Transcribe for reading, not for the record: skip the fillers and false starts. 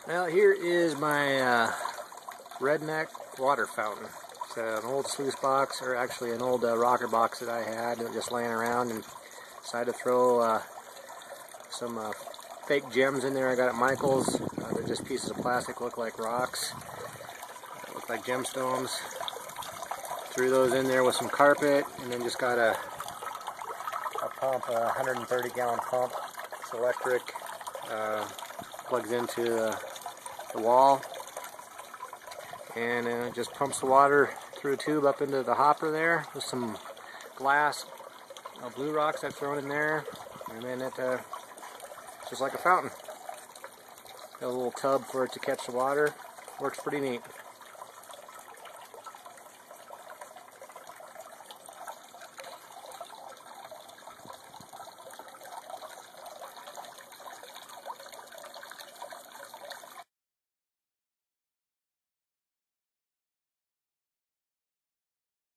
Well, here is my Redneck water fountain. It's an old sluice box, or actually an old rocker box that I had just laying around, and decided to throw some fake gems in there I got at Michael's. They're just pieces of plastic, look like rocks, look like gemstones. Threw those in there with some carpet, and then just got a pump, a 130-gallon pump. It's electric, plugs into the wall, and it just pumps the water through a tube up into the hopper there with some glass blue rocks I've thrown in there, and then it's just like a fountain. Got a little tub for it to catch the water. Works pretty neat.